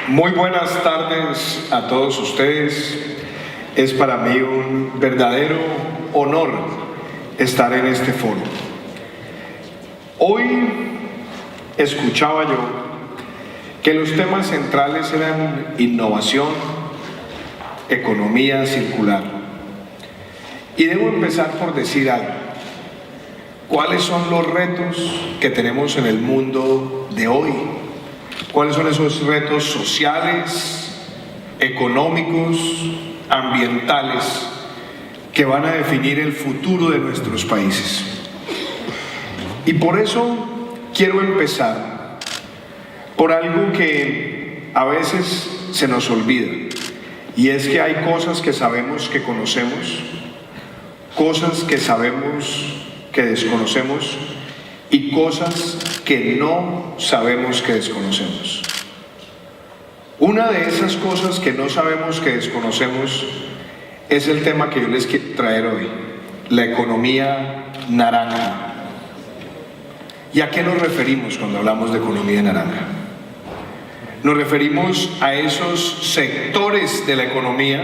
Muy buenas tardes a todos ustedes. Es para mí un verdadero honor estar en este foro. Hoy escuchaba yo que los temas centrales eran innovación, economía circular. Y debo empezar por decir algo. ¿Cuáles son los retos que tenemos en el mundo de hoy? ¿Cuáles son esos retos sociales, económicos, ambientales que van a definir el futuro de nuestros países? Y por eso quiero empezar por algo que a veces se nos olvida, y es que hay cosas que sabemos que conocemos, cosas que sabemos que desconocemos y cosas que no sabemos que desconocemos. Una de esas cosas que no sabemos que desconocemos es el tema que yo les quiero traer hoy, la economía naranja. ¿Y a qué nos referimos cuando hablamos de economía naranja? Nos referimos a esos sectores de la economía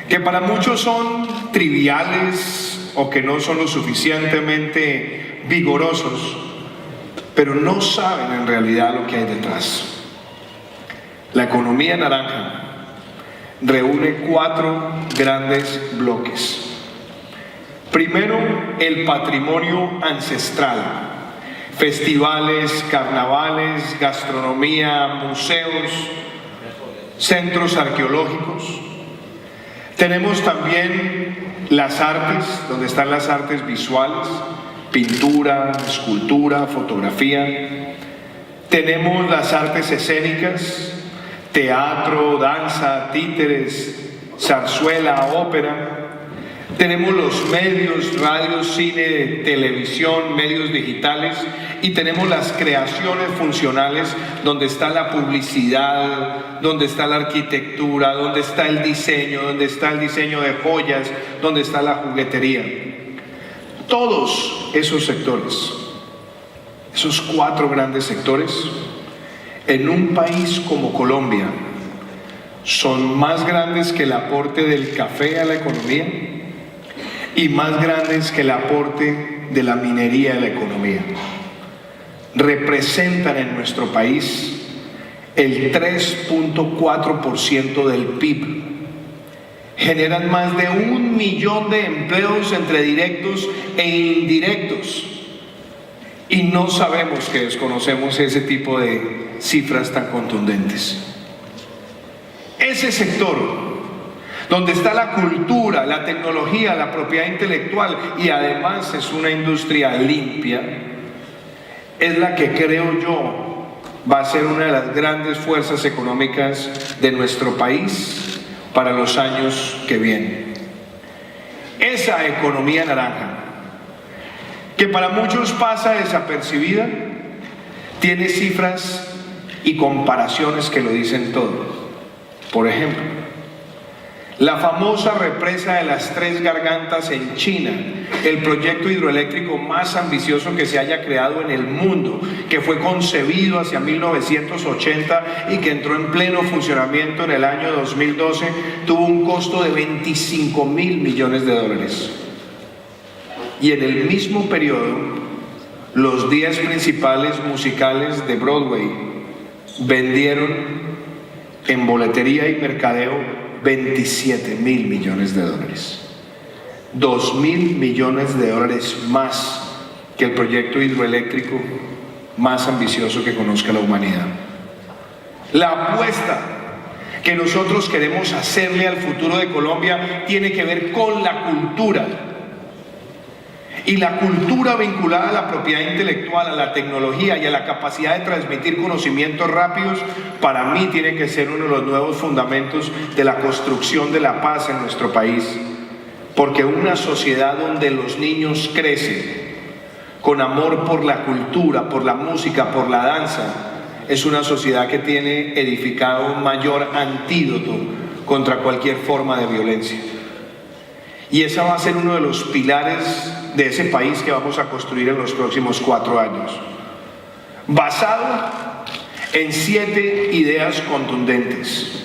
que para muchos son triviales o que no son lo suficientemente vigorosos, pero no saben en realidad lo que hay detrás. La economía naranja reúne 4 grandes bloques. Primero, el patrimonio ancestral: festivales, carnavales, gastronomía, museos, centros arqueológicos. Tenemos también las artes, donde están las artes visuales, pintura, escultura, fotografía. Tenemos las artes escénicas, teatro, danza, títeres, zarzuela, ópera. Tenemos los medios, radio, cine, televisión, medios digitales, y tenemos las creaciones funcionales, donde está la publicidad, donde está la arquitectura, donde está el diseño, donde está el diseño de joyas, donde está la juguetería. Todos esos sectores, esos 4 grandes sectores, en un país como Colombia, son más grandes que el aporte del café a la economía y más grandes que el aporte de la minería a la economía. Representan en nuestro país el 3.4% del PIB. Generan más de 1 millón de empleos entre directos e indirectos. Y no sabemos que desconocemos ese tipo de cifras tan contundentes. Ese sector, donde está la cultura, la tecnología, la propiedad intelectual, y además es una industria limpia, es la que creo yo va a ser una de las grandes fuerzas económicas de nuestro país para los años que vienen. Esa economía naranja, que para muchos pasa desapercibida, tiene cifras y comparaciones que lo dicen todo. Por ejemplo, la famosa represa de las 3 Gargantas en China, el proyecto hidroeléctrico más ambicioso que se haya creado en el mundo, que fue concebido hacia 1980 y que entró en pleno funcionamiento en el año 2012, tuvo un costo de $25.000 millones. Y en el mismo periodo, los 10 principales musicales de Broadway vendieron en boletería y mercadeo $27.000 millones. $2.000 millones más que el proyecto hidroeléctrico más ambicioso que conozca la humanidad. La apuesta que nosotros queremos hacerle al futuro de Colombia tiene que ver con la cultura. Y la cultura vinculada a la propiedad intelectual, a la tecnología y a la capacidad de transmitir conocimientos rápidos, para mí tiene que ser uno de los nuevos fundamentos de la construcción de la paz en nuestro país. Porque una sociedad donde los niños crecen con amor por la cultura, por la música, por la danza, es una sociedad que tiene edificado un mayor antídoto contra cualquier forma de violencia. Y ese va a ser uno de los pilares de ese país que vamos a construir en los próximos 4 años, basado en 7 ideas contundentes.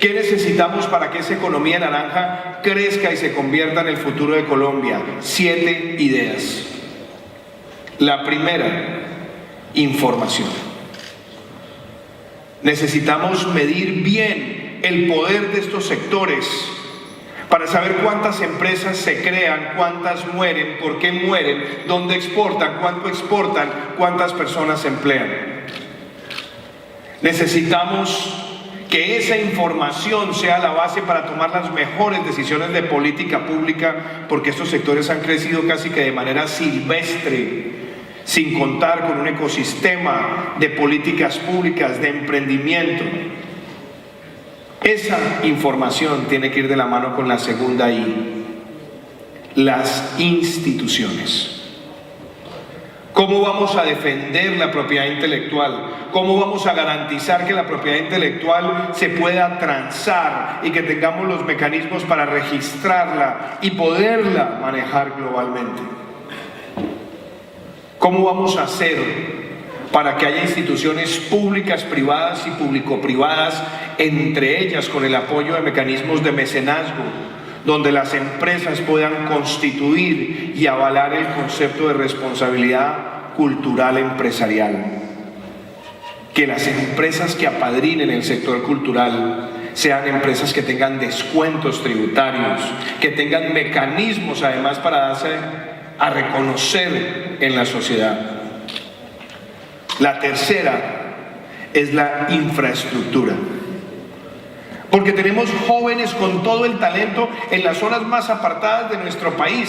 ¿Qué necesitamos para que esa economía naranja crezca y se convierta en el futuro de Colombia? 7 ideas. La primera, información. Necesitamos medir bien el poder de estos sectores para saber cuántas empresas se crean, cuántas mueren, por qué mueren, dónde exportan, cuánto exportan, cuántas personas se emplean. Necesitamos que esa información sea la base para tomar las mejores decisiones de política pública, porque estos sectores han crecido casi que de manera silvestre, sin contar con un ecosistema de políticas públicas, de emprendimiento. Esa información tiene que ir de la mano con la segunda I, las instituciones. ¿Cómo vamos a defender la propiedad intelectual? ¿Cómo vamos a garantizar que la propiedad intelectual se pueda transar y que tengamos los mecanismos para registrarla y poderla manejar globalmente? ¿Cómo vamos a hacer para que haya instituciones públicas, privadas y público-privadas, entre ellas con el apoyo de mecanismos de mecenazgo, donde las empresas puedan constituir y avalar el concepto de responsabilidad cultural empresarial? Que las empresas que apadrinen el sector cultural sean empresas que tengan descuentos tributarios, que tengan mecanismos además para darse a reconocer en la sociedad. La tercera es la infraestructura. Porque tenemos jóvenes con todo el talento en las zonas más apartadas de nuestro país.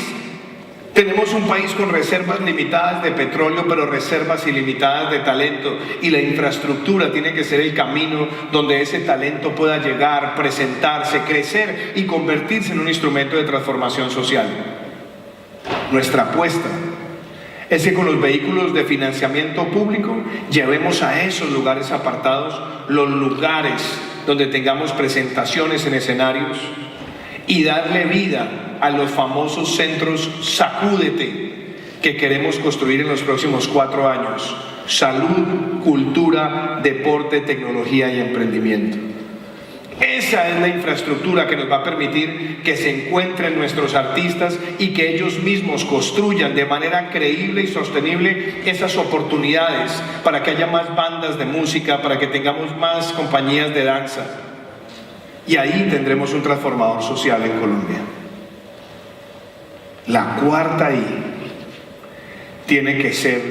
Tenemos un país con reservas limitadas de petróleo, pero reservas ilimitadas de talento. Y la infraestructura tiene que ser el camino donde ese talento pueda llegar, presentarse, crecer y convertirse en un instrumento de transformación social. Nuestra apuesta es que con los vehículos de financiamiento público llevemos a esos lugares apartados los lugares donde tengamos presentaciones en escenarios y darle vida a los famosos centros Sacúdete que queremos construir en los próximos 4 años: salud, cultura, deporte, tecnología y emprendimiento. Esa es la infraestructura que nos va a permitir que se encuentren nuestros artistas y que ellos mismos construyan de manera creíble y sostenible esas oportunidades para que haya más bandas de música, para que tengamos más compañías de danza. Y ahí tendremos un transformador social en Colombia. La cuarta I tiene que ser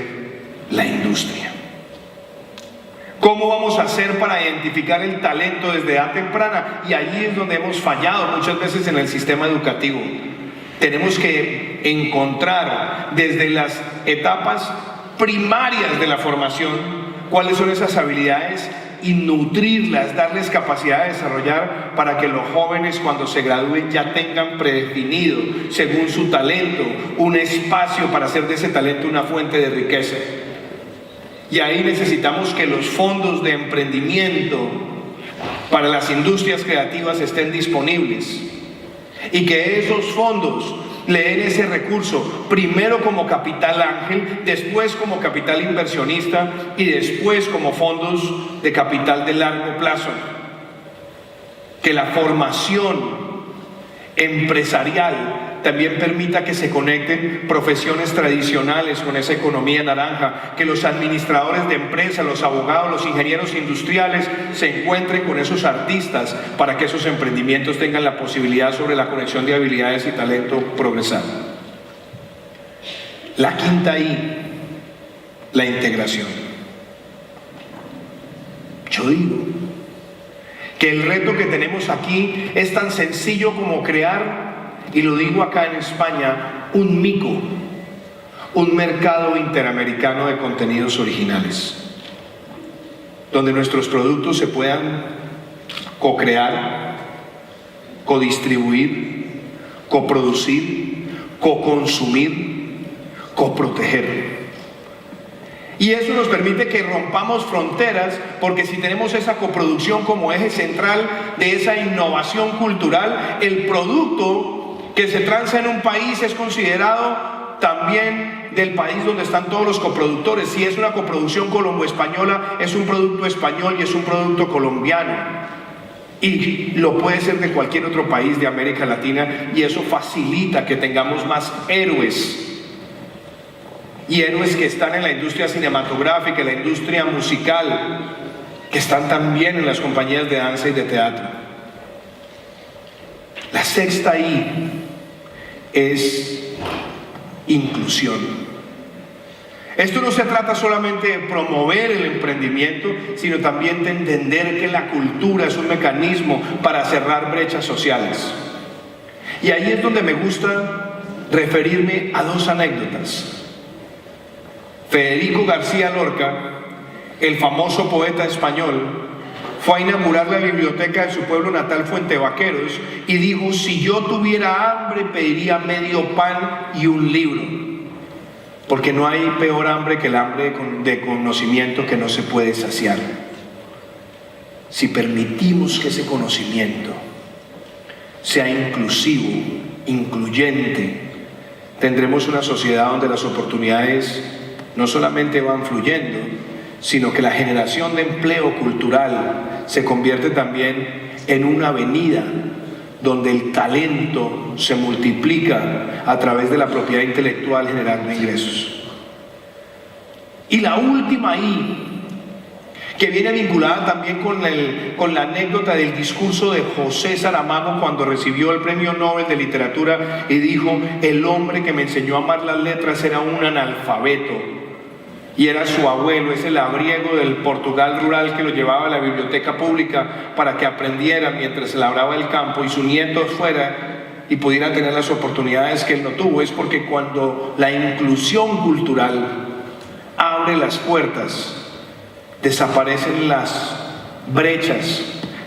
la industria. ¿Cómo vamos a hacer para identificar el talento desde edad temprana? Y allí es donde hemos fallado muchas veces en el sistema educativo. Tenemos que encontrar desde las etapas primarias de la formación cuáles son esas habilidades y nutrirlas, darles capacidad de desarrollar para que los jóvenes cuando se gradúen ya tengan predefinido, según su talento, un espacio para hacer de ese talento una fuente de riqueza. Y ahí necesitamos que los fondos de emprendimiento para las industrias creativas estén disponibles y que esos fondos le den ese recurso, primero como capital ángel, después como capital inversionista y después como fondos de capital de largo plazo. Que la formación empresarial también permita que se conecten profesiones tradicionales con esa economía naranja, que los administradores de empresas, los abogados, los ingenieros industriales se encuentren con esos artistas para que esos emprendimientos tengan la posibilidad sobre la conexión de habilidades y talento progresar. La quinta I, la integración. Yo digo que el reto que tenemos aquí es tan sencillo como crear, y lo digo acá en España, un MICO, un mercado interamericano de contenidos originales, donde nuestros productos se puedan co-crear, co-distribuir, coproducir, co-consumir, coproteger. Y eso nos permite que rompamos fronteras, porque si tenemos esa coproducción como eje central de esa innovación cultural, el producto que se transa en un país es considerado también del país donde están todos los coproductores. Si es una coproducción colombo-española, es un producto español y es un producto colombiano. Y lo puede ser de cualquier otro país de América Latina, y eso facilita que tengamos más héroes. Y héroes que están en la industria cinematográfica, en la industria musical, que están también en las compañías de danza y de teatro. La sexta I es inclusión. Esto no se trata solamente de promover el emprendimiento, sino también de entender que la cultura es un mecanismo para cerrar brechas sociales. Y ahí es donde me gusta referirme a dos anécdotas. Federico García Lorca, el famoso poeta español, fue a inaugurar la biblioteca de su pueblo natal, Fuentevaqueros, y dijo: si yo tuviera hambre, pediría medio pan y un libro, porque no hay peor hambre que el hambre de conocimiento que no se puede saciar. Si permitimos que ese conocimiento sea inclusivo, incluyente, tendremos una sociedad donde las oportunidades no solamente van fluyendo, sino que la generación de empleo cultural se convierte también en una avenida donde el talento se multiplica a través de la propiedad intelectual, generando ingresos. Y la última I, que viene vinculada también con la anécdota del discurso de José Saramago cuando recibió el Premio Nobel de Literatura y dijo: el hombre que me enseñó a amar las letras era un analfabeto, y era su abuelo, ese labriego del Portugal rural que lo llevaba a la biblioteca pública para que aprendiera mientras se labraba el campo, y su nieto fuera y pudiera tener las oportunidades que él no tuvo. Es porque cuando la inclusión cultural abre las puertas, desaparecen las brechas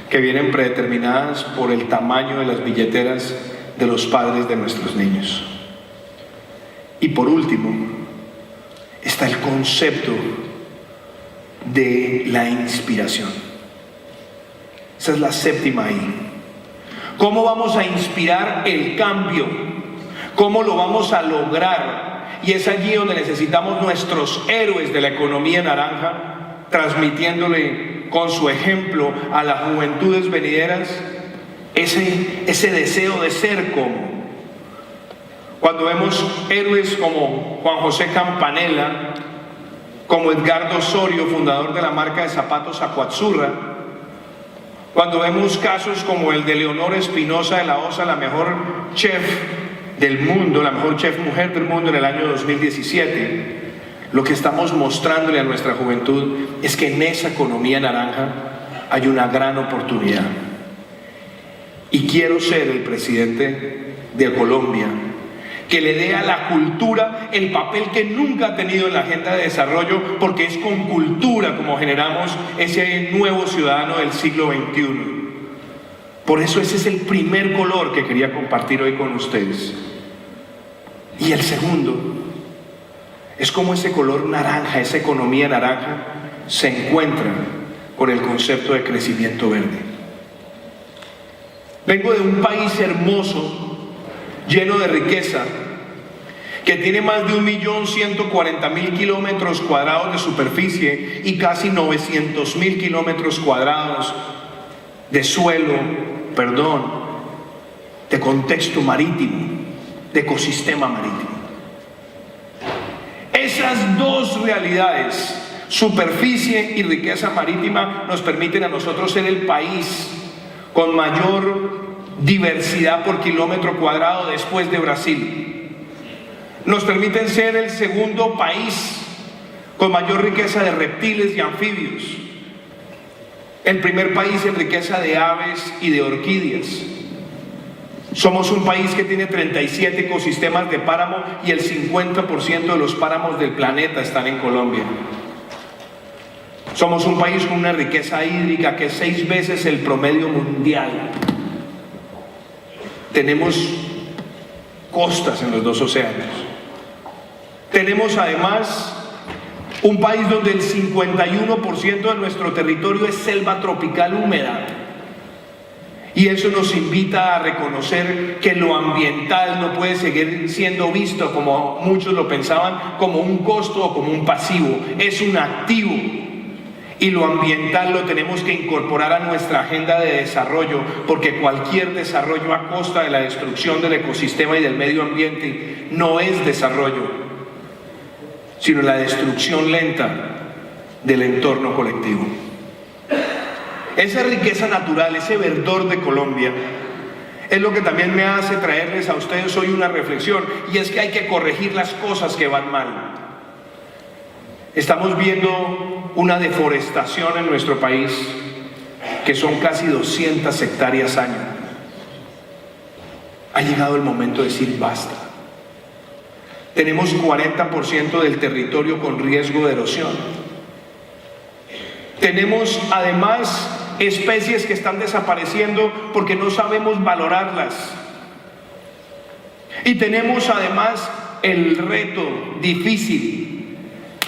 que vienen predeterminadas por el tamaño de las billeteras de los padres de nuestros niños. Y por último, está el concepto de la inspiración. Esa es la séptima I. ¿Cómo vamos a inspirar el cambio? ¿Cómo lo vamos a lograr? Y es allí donde necesitamos nuestros héroes de la economía naranja, transmitiéndole con su ejemplo a las juventudes venideras ese deseo de ser como. Cuando vemos héroes como Juan José Campanella, como Edgardo Osorio, fundador de la marca de zapatos Acuazzurra, cuando vemos casos como el de Leonor Espinosa de la Osa, la mejor chef del mundo, la mejor chef mujer del mundo en el año 2017, lo que estamos mostrándole a nuestra juventud es que en esa economía naranja hay una gran oportunidad. Y quiero ser el presidente de Colombia que le dé a la cultura el papel que nunca ha tenido en la agenda de desarrollo, porque es con cultura como generamos ese nuevo ciudadano del siglo XXI. Por eso ese es el primer color que quería compartir hoy con ustedes. Y el segundo es como ese color naranja, esa economía naranja, se encuentra con el concepto de crecimiento verde. Vengo de un país hermoso, lleno de riqueza, que tiene más de 1.140.000 kilómetros cuadrados de superficie y casi 900.000 kilómetros cuadrados de suelo, de contexto marítimo, de ecosistema marítimo. Esas dos realidades, superficie y riqueza marítima, nos permiten a nosotros ser el país con mayor diversidad por kilómetro cuadrado después de Brasil. Nos permiten ser el segundo país con mayor riqueza de reptiles y anfibios, el primer país en riqueza de aves y de orquídeas. Somos un país que tiene 37 ecosistemas de páramo y el 50% de los páramos del planeta están en Colombia. Somos un país con una riqueza hídrica que es 6 veces el promedio mundial. Tenemos costas en los 2 océanos. Tenemos además un país donde el 51% de nuestro territorio es selva tropical húmeda. Y eso nos invita a reconocer que lo ambiental no puede seguir siendo visto, como muchos lo pensaban, como un costo o como un pasivo. Es un activo. Y lo ambiental lo tenemos que incorporar a nuestra agenda de desarrollo, porque cualquier desarrollo a costa de la destrucción del ecosistema y del medio ambiente no es desarrollo, sino la destrucción lenta del entorno colectivo. Esa riqueza natural, ese verdor de Colombia, es lo que también me hace traerles a ustedes hoy una reflexión, y es que hay que corregir las cosas que van mal. Estamos viendo una deforestación en nuestro país que son casi 200 hectáreas año. Ha llegado el momento de decir basta. Tenemos 40% del territorio con riesgo de erosión. Tenemos además especies que están desapareciendo porque no sabemos valorarlas. Y tenemos además el reto difícil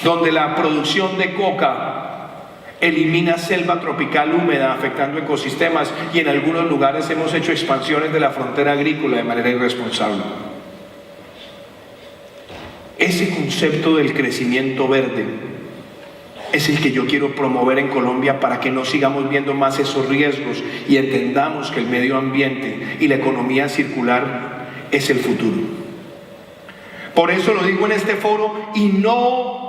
donde la producción de coca elimina selva tropical húmeda afectando ecosistemas, y en algunos lugares hemos hecho expansiones de la frontera agrícola de manera irresponsable. Ese concepto del crecimiento verde es el que yo quiero promover en Colombia para que no sigamos viendo más esos riesgos y entendamos que el medio ambiente y la economía circular es el futuro. Por eso lo digo en este foro y no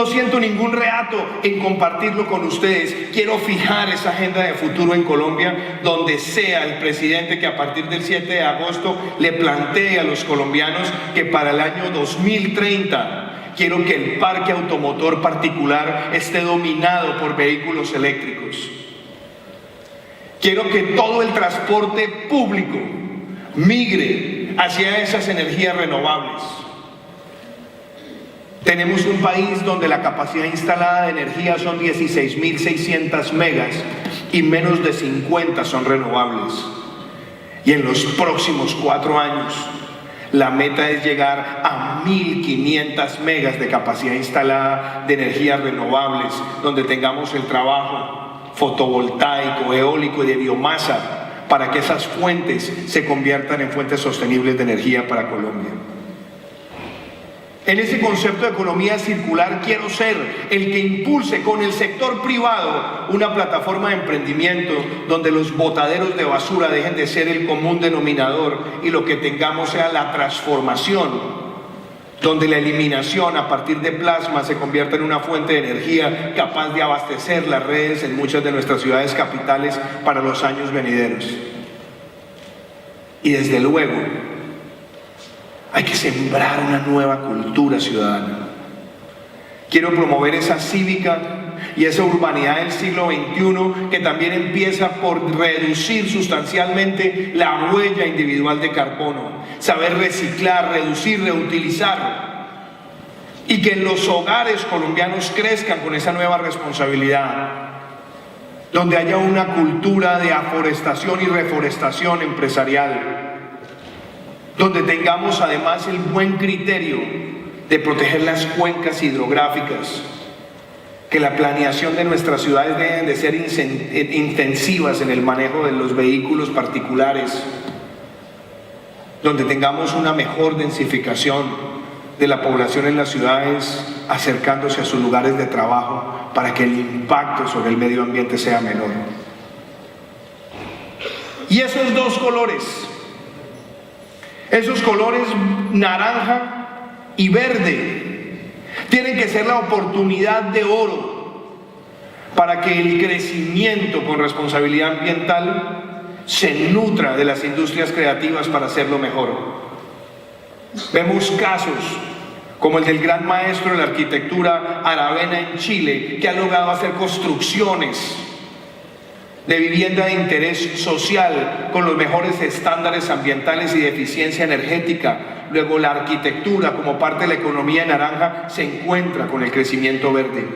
siento ningún reato en compartirlo con ustedes. Quiero fijar esa agenda de futuro en Colombia, donde sea el presidente que a partir del 7 de agosto le plantee a los colombianos que para el año 2030 quiero que el parque automotor particular esté dominado por vehículos eléctricos. Quiero que todo el transporte público migre hacia esas energías renovables. Tenemos un país donde la capacidad instalada de energía son 16.600 megas y menos de 50 son renovables. Y en los próximos 4 años, la meta es llegar a 1.500 megas de capacidad instalada de energías renovables, donde tengamos el trabajo fotovoltaico, eólico y de biomasa, para que esas fuentes se conviertan en fuentes sostenibles de energía para Colombia. En ese concepto de economía circular quiero ser el que impulse con el sector privado una plataforma de emprendimiento donde los botaderos de basura dejen de ser el común denominador y lo que tengamos sea la transformación, donde la eliminación a partir de plasma se convierta en una fuente de energía capaz de abastecer las redes en muchas de nuestras ciudades capitales para los años venideros. Y desde luego, hay que sembrar una nueva cultura ciudadana. Quiero promover esa cívica y esa urbanidad del siglo XXI que también empieza por reducir sustancialmente la huella individual de carbono, saber reciclar, reducir, reutilizar, y que en los hogares colombianos crezcan con esa nueva responsabilidad, donde haya una cultura de aforestación y reforestación empresarial, donde tengamos además el buen criterio de proteger las cuencas hidrográficas, que la planeación de nuestras ciudades deben de ser intensivas en el manejo de los vehículos particulares, donde tengamos una mejor densificación de la población en las ciudades acercándose a sus lugares de trabajo para que el impacto sobre el medio ambiente sea menor. Y esos dos colores, esos colores naranja y verde, tienen que ser la oportunidad de oro para que el crecimiento con responsabilidad ambiental se nutra de las industrias creativas para hacerlo mejor. Vemos casos como el del gran maestro de la arquitectura Aravena en Chile, que ha logrado hacer construcciones de vivienda de interés social con los mejores estándares ambientales y de eficiencia energética. Luego la arquitectura como parte de la economía naranja se encuentra con el crecimiento verde.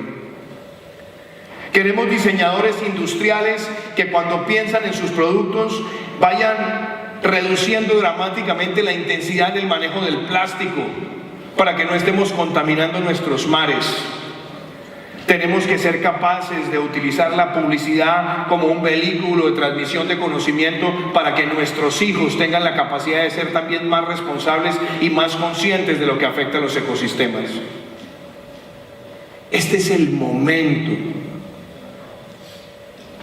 Queremos diseñadores industriales que cuando piensan en sus productos vayan reduciendo dramáticamente la intensidad del manejo del plástico para que no estemos contaminando nuestros mares. Tenemos que ser capaces de utilizar la publicidad como un vehículo de transmisión de conocimiento para que nuestros hijos tengan la capacidad de ser también más responsables y más conscientes de lo que afecta a los ecosistemas. Este es el momento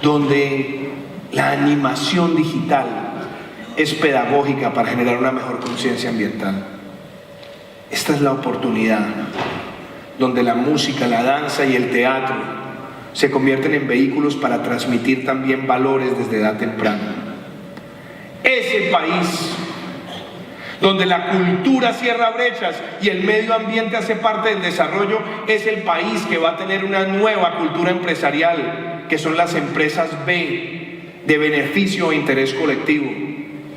donde la animación digital es pedagógica para generar una mejor conciencia ambiental. Esta es la oportunidad donde la música, la danza y el teatro se convierten en vehículos para transmitir también valores desde edad temprana. Es el país donde la cultura cierra brechas y el medio ambiente hace parte del desarrollo. Es el país que va a tener una nueva cultura empresarial, que son las empresas B, de beneficio e interés colectivo,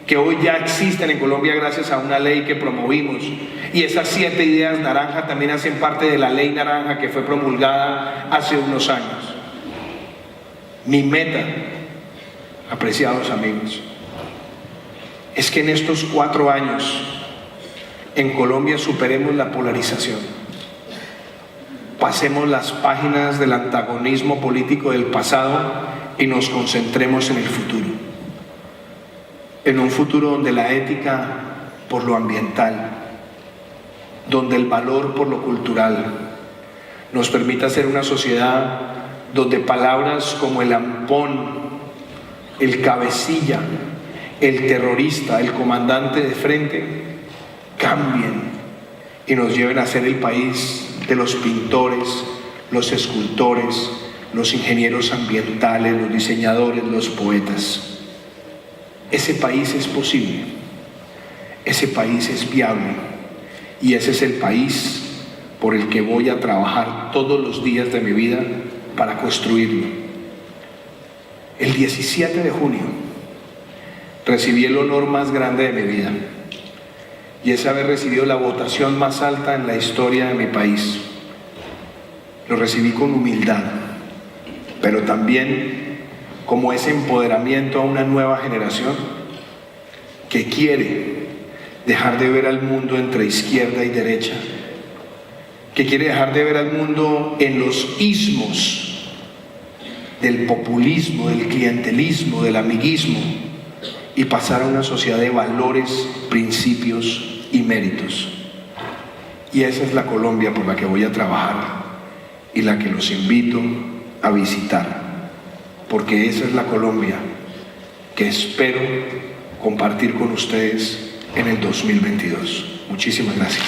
que hoy ya existen en Colombia gracias a una ley que promovimos. Y esas 7 ideas naranja también hacen parte de la ley naranja que fue promulgada hace unos años. Mi meta, apreciados amigos, es que en estos 4 años en Colombia superemos la polarización. Pasemos las páginas del antagonismo político del pasado y nos concentremos en el futuro. En un futuro donde la ética por lo ambiental, donde el valor por lo cultural nos permita ser una sociedad donde palabras como el ampón, el cabecilla, el terrorista, el comandante de frente cambien y nos lleven a ser el país de los pintores, los escultores, los ingenieros ambientales, los diseñadores, los poetas. Ese país es posible, ese país es viable y ese es el país por el que voy a trabajar todos los días de mi vida para construirlo. El 17 de junio recibí el honor más grande de mi vida y es haber recibido la votación más alta en la historia de mi país. Lo recibí con humildad, pero también como ese empoderamiento a una nueva generación que quiere dejar de ver al mundo entre izquierda y derecha, que quiere dejar de ver al mundo en los ismos del populismo, del clientelismo, del amiguismo y pasar a una sociedad de valores, principios y méritos. Y esa es la Colombia por la que voy a trabajar y la que los invito a visitar, porque esa es la Colombia que espero compartir con ustedes en el 2022. Muchísimas gracias.